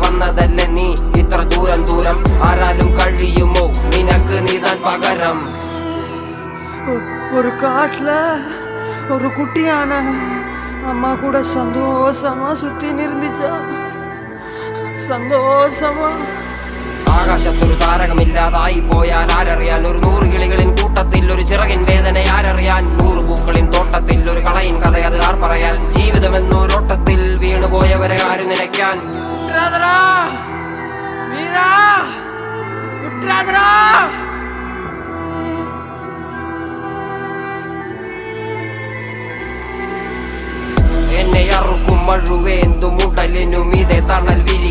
വന്നതല്ലേ നീ ഇത്ര ദൂരം ദൂരം. ആരാലും കഴിയുമോ നിനക്ക് നീതാൻ പകരം? ஒரு காட்டுல ஒரு குட்டியான அம்மா கூட சந்தோஷமா சுத்தி நிறுந்துச்சா, സന്തോഷമാ. ആകാശത്തൊരു താരകമില്ലാതായി പോയാൽ ആരറിയാൻ? ഒരു 100 കിളികളിൻ കൂട്ടത്തിൽ ഒരു ചിറകിൻ വേദന ആരറിയാൻ? 100 പൂക്കളിൻ തോട്ടത്തിൽ ഒരു കളയിൻ കഥ അത് ആർ പറയാൻ? ജീവിതമെന്നൊരോട്ടത്തിൽ വീണുപോയവരെ ആര് നിലയ്ക്കാൻ? എന്നെ അറുക്കും മഴുവേന്തും ഉടലിനും ഇതേ തണൽ വിരി